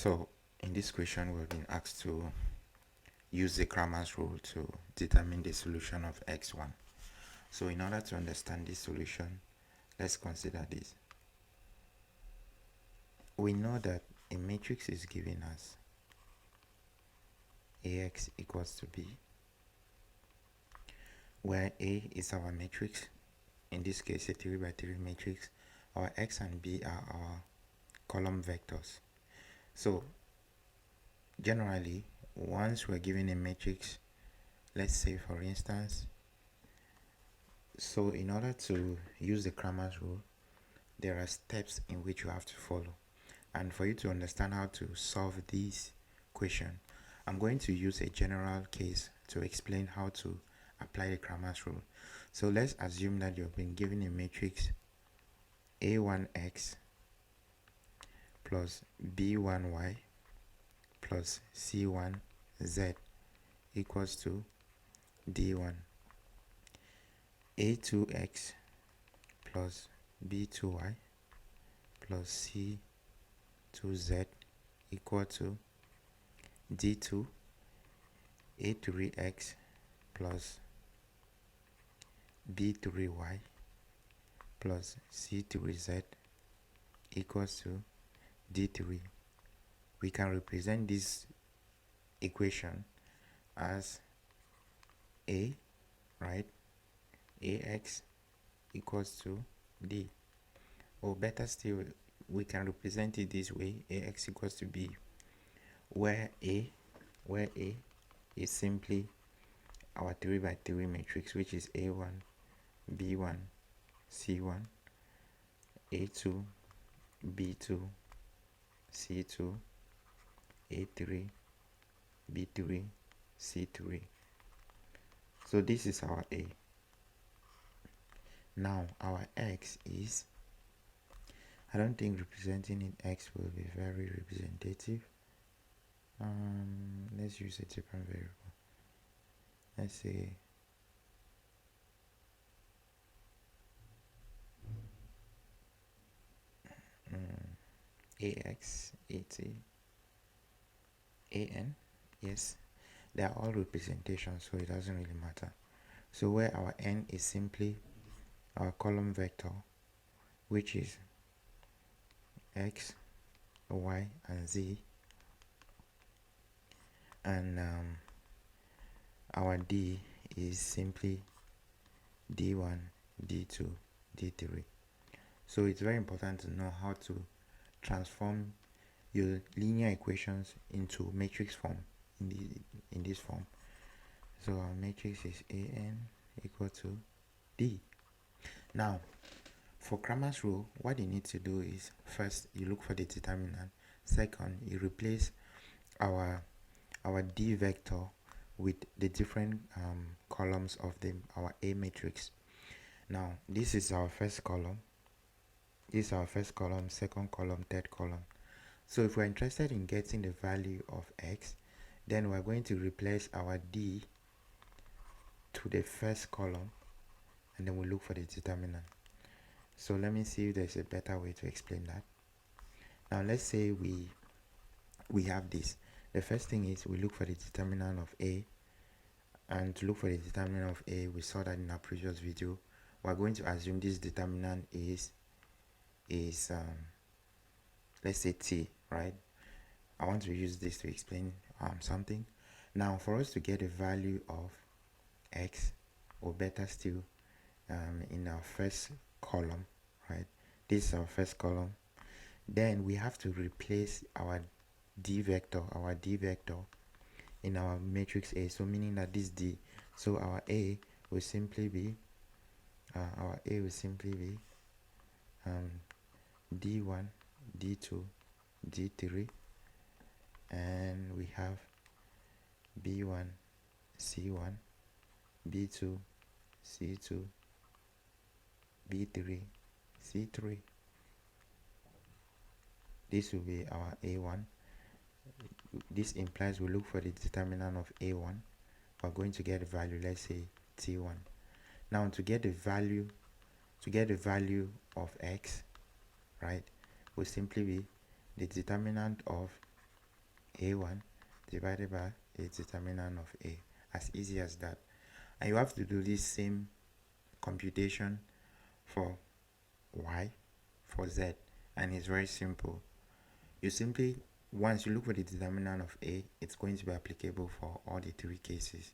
So in this question, we've been asked to use the Cramer's rule to determine the solution of x1. So in order to understand this solution, let's consider this. We know that a matrix is giving us Ax equals to B, where A is our matrix, in this case a 3 by 3 matrix. Our x and b are our column vectors. So generally, once we're given a matrix, let's say for instance, so in order to use the Cramer's rule, there are steps in which you have to follow. And for you to understand how to solve this question, I'm going to use a general case to explain how to apply the Cramer's rule. So let's assume that you've been given a matrix A1x plus B1y plus C1z equals to D1. A2x plus B2y plus C2z equal to D2. A3x plus B3y plus C3z equals to D3. We can represent this equation as A, right? Ax equals to D. Or better still, we can represent it this way: Ax equals to B, where A is simply our 3 by 3 matrix, which is A1, B1, C1, A2, B2, C2, A3, B3, C3. So this is our A. Now our x is, I don't think representing it x will be very representative. Let's use a different variable. Let's say ax, at, an. Yes, they are all representations, so it doesn't really matter. So where our n is simply our column vector, which is x, y, and z, and our d is simply d1, d2, d3. So it's very important to know how to transform your linear equations into matrix form in this form. So our matrix is an equal to d. Now for Cramer's rule, what you need to do is, first you look for the determinant. Second, you replace our d vector with the different columns of our A matrix. Now this is our first column, second column, third column. So if we're interested in getting the value of x, then we're going to replace our d to the first column, and then we look for the determinant. So let me see if there's a better way to explain that. Now let's say we have this. The first thing is we look for the determinant of A, and to look for the determinant of A, we saw that in our previous video. We're going to assume this determinant is let's say t, right? I want to use this to explain something. Now for us to get a value of x, or better still, in our first column, right? This is our first column. Then we have to replace our d vector in our matrix A, so meaning that this d, so our A will simply be d1, d2, d3, and we have b1, c1, b2, c2, b3, c3. This will be our A1. This implies we look for the determinant of A1. We're going to get a value, let's say T1. Now to get the value of x, right, will simply be the determinant of a1 divided by the determinant of a. As easy as that. And you have to do this same computation for y, for z, and it's very simple. You simply, once you look for the determinant of a, it's going to be applicable for all the three cases.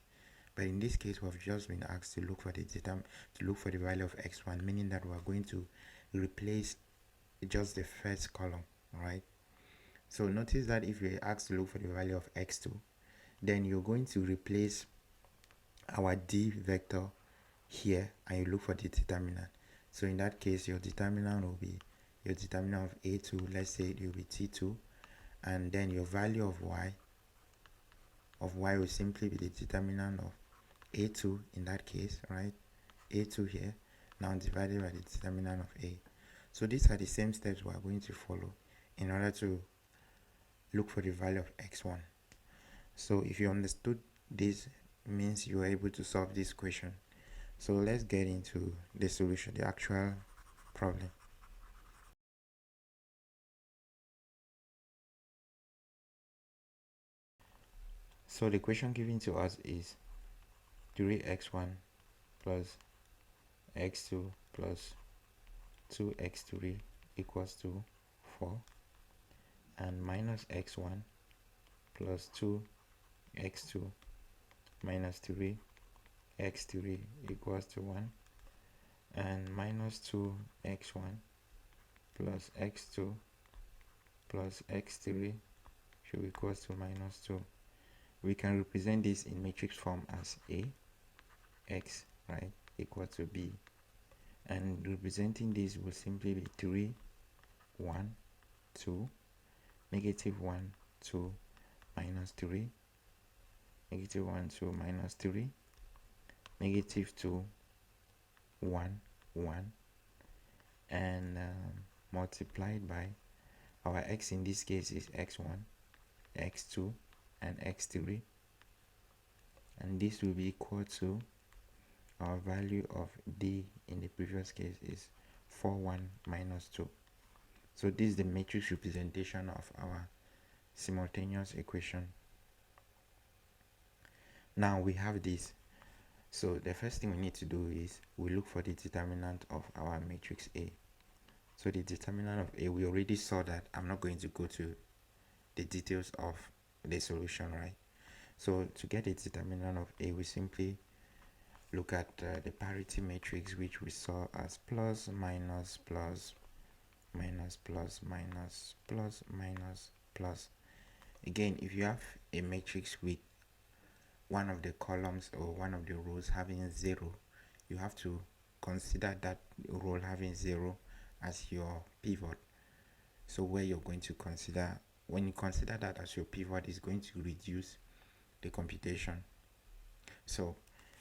But in this case, we've just been asked to look for the value of x1, meaning that we're going to replace just the first column, right? So notice that if you're asked to look for the value of x2, then you're going to replace our d vector here and you look for the determinant. So in that case, your determinant will be your determinant of a2, let's say it will be t2, and then your value of y will simply be the determinant of a2 in that case, right? a2 here, now divided by the determinant of a. So these are the same steps we are going to follow in order to look for the value of x1. So if you understood this, means you are able to solve this question. So let's get into the solution, the actual problem. So the question given to us is 3x1 plus x2 plus 2x3 equals to 4, and minus x1 plus 2x2 minus 3x3 equals to 1, and minus 2x1 plus x2 plus x3 should equals to minus 2. We can represent this in matrix form as A, x, right, equal to B. And representing this will simply be 3, 1, 2, negative 1, 2, minus 3, negative 1, 2, minus 3, negative 2, 1, 1, and multiplied by our x in this case is x1, x2, and x3, and this will be equal to our value of d in the previous case is 4, 1, minus 2. So this is the matrix representation of our simultaneous equation. Now we have this. So the first thing we need to do is we look for the determinant of our matrix A. So the determinant of A, we already saw that. I'm not going to go to the details of the solution, right? So to get the determinant of A, we simply look at the parity matrix, which we saw as plus, minus, plus, minus, plus, minus, plus, minus, plus. Again, if you have a matrix with one of the columns or one of the rows having 0, you have to consider that row having 0 as your pivot. So where you're going to consider, when you consider that as your pivot, is going to reduce the computation. So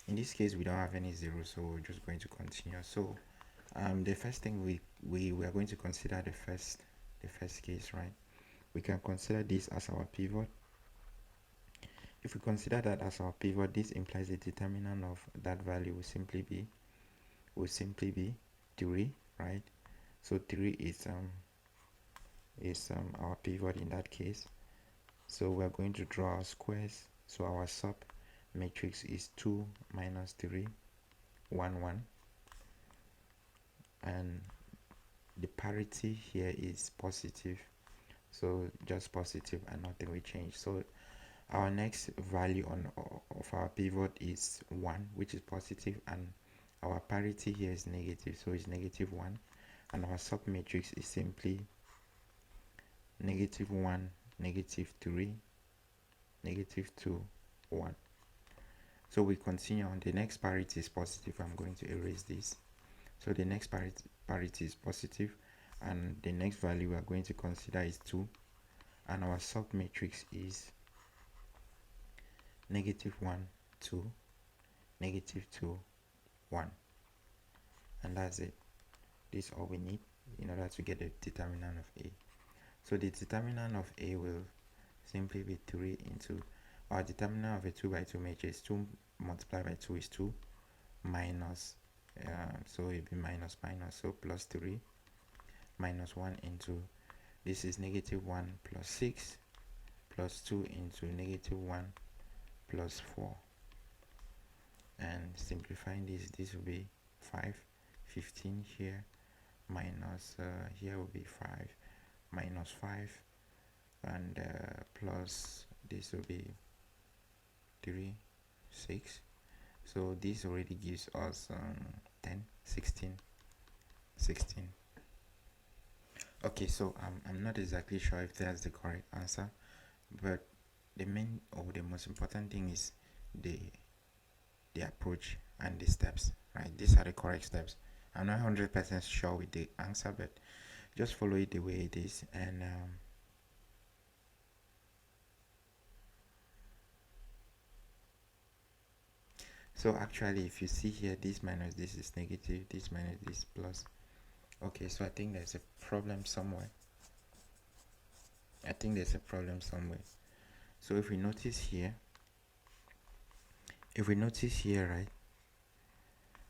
in this case, we don't have any 0, so we're just going to continue. So the first thing we are going to consider the first case, right? We can consider this as our pivot. If we consider that as our pivot, this implies the determinant of that value will simply be 3, right? So 3 is our pivot in that case. So we're going to draw our squares. So our sub matrix is 2 minus 3, 1, 1, and the parity here is positive, so just positive and nothing will change. So our next value of our pivot is 1, which is positive, and our parity here is negative, so it's negative 1, and our sub matrix is simply negative 1, negative 3, negative 2, 1. So we continue on. The next parity is positive. I'm going to erase this. So the next parity is positive, and the next value we are going to consider is 2, and our sub matrix is negative 1, 2, negative 2, 1, and that's it. This is all we need in order to get the determinant of A. So the determinant of A will simply be 3 into our determinant of a 2 by 2 matrix. 2 multiplied by 2 is 2, minus, so it will be minus minus, so plus 3 minus 1 into, this is negative 1 plus 6 plus 2 into negative 1 plus 4. And simplifying this will be 5, 15 here, minus here will be 5, minus 5, and plus this will be 3, 6. So this already gives us 10, 16, 16. Okay, so I'm not exactly sure if that's the correct answer, but the main or the most important thing is the approach and the steps, right? These are the correct steps. I'm not 100% sure with the answer, but just follow it the way it is. And so actually, if you see here, this minus this is negative, this minus this plus. Okay, so I think there's a problem somewhere. So if we notice here, right,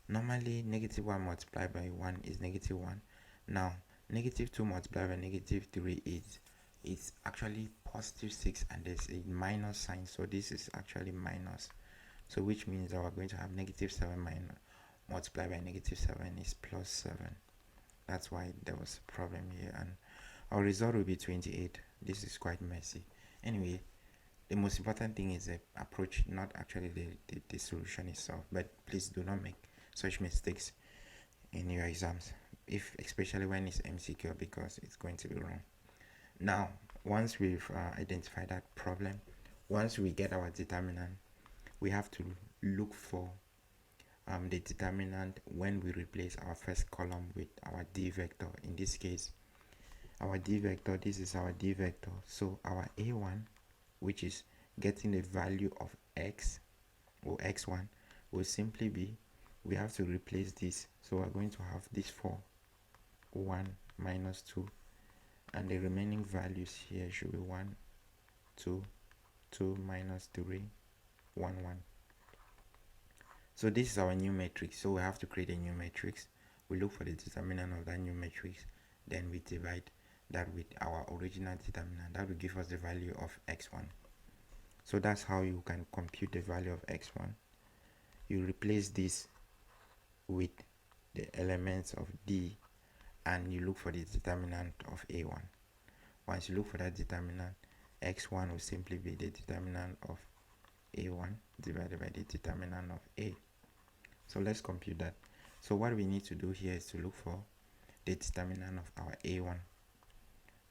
normally negative 1 multiplied by 1 is negative 1. Now negative 2 multiplied by negative 3 is it's actually positive 6, and there's a minus sign, so this is actually minus, so which means that we're going to have negative 7 minus multiplied by negative 7 is plus 7. That's why there was a problem here, and our result will be 28. This is quite messy. Anyway, the most important thing is the approach, not actually the solution itself. But please do not make such mistakes in your exams, especially when it's MCQ, because it's going to be wrong. Now, once we've identified that problem, once we get our determinant, we have to look for the determinant when we replace our first column with our d vector. In this case, our d vector, this is our d vector. So our a1, which is getting the value of x or x1, will simply be, we have to replace this. So we're going to have this 4, 1 minus 2, and the remaining values here should be 1, 2, 2 minus 3, 1, 1. So this is our new matrix. So we have to create a new matrix. We look for the determinant of that new matrix, then we divide that with our original determinant. That will give us the value of x1. So that's how you can compute the value of x1. You replace this with the elements of d, and you look for the determinant of a1. Once you look for that determinant, x1 will simply be the determinant of a1 divided by the determinant of a. So let's compute that. So what we need to do here is to look for the determinant of our a1.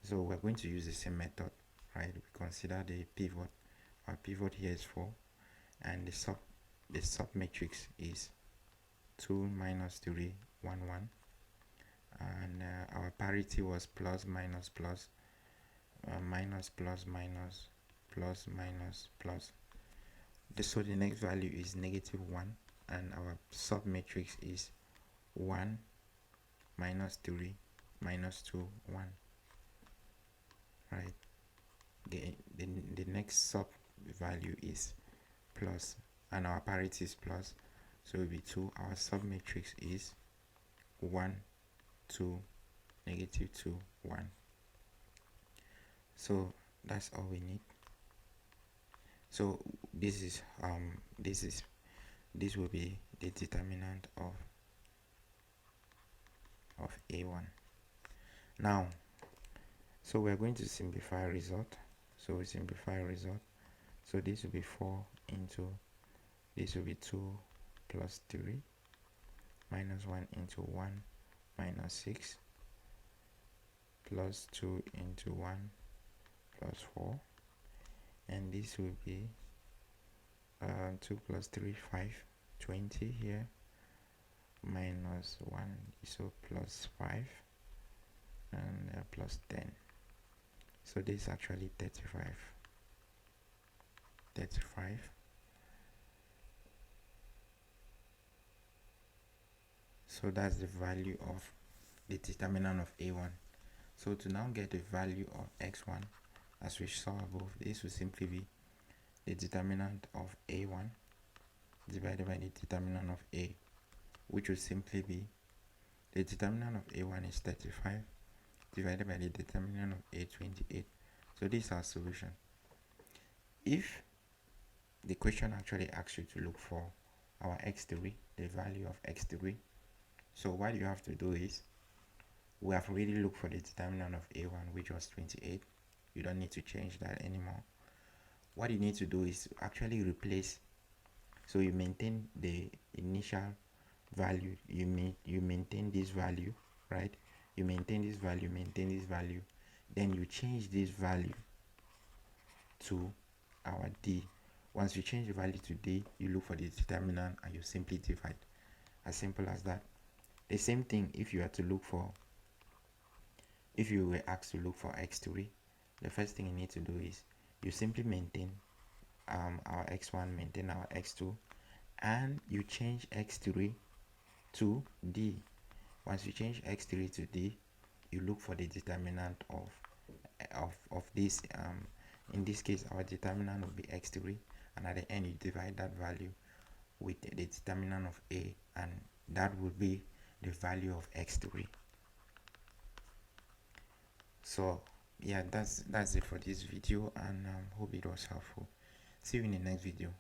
So we're going to use the same method, right? We consider the pivot. Our pivot here is 4, and the sub matrix is 2 minus 3, 1, 1, and our parity was plus minus plus, minus plus minus, plus minus plus. So the next value is negative 1, and our sub matrix is 1 minus 3 minus 2, 1, right? The next sub value is plus, and our parity is plus, so it will be 2. Our sub matrix is 1, 2, negative 2, 1. So that's all we need. So this will be the determinant of a1. Now, so we're going to simplify a result. So we simplify a result. So this will be 4 into, this will be 2 plus 3 minus 1 into 1 minus 6 plus 2 into 1 plus 4, and this will be 2 plus 3, 5, 20 here, minus 1, so plus 5, and plus 10. So this is actually 35. So that's the value of the determinant of a1. So to now get the value of x1, as we saw above, this will simply be the determinant of a1 divided by the determinant of a, which will simply be the determinant of a1 is 35 divided by the determinant of a, 28. So this is our solution. if the question actually asks you to look for our x3, the value of x3, so what you have to do is, we have already looked for the determinant of a1, which was 28. You don't need to change that anymore. What you need to do is actually replace, so you maintain the initial value, you maintain this value, right? You maintain this value, then you change this value to our d. Once you change the value to d, you look for the determinant and you simply divide. As simple as that. The same thing if you were asked to look for x3, the first thing you need to do is you simply maintain our x1, maintain our x2, and you change x3 to d. Once you change x3 to d, you look for the determinant of this. In this case, our determinant will be x3, and at the end you divide that value with the determinant of a, and that will be the value of x3. So yeah, that's it for this video, and hope it was helpful. See you in the next video.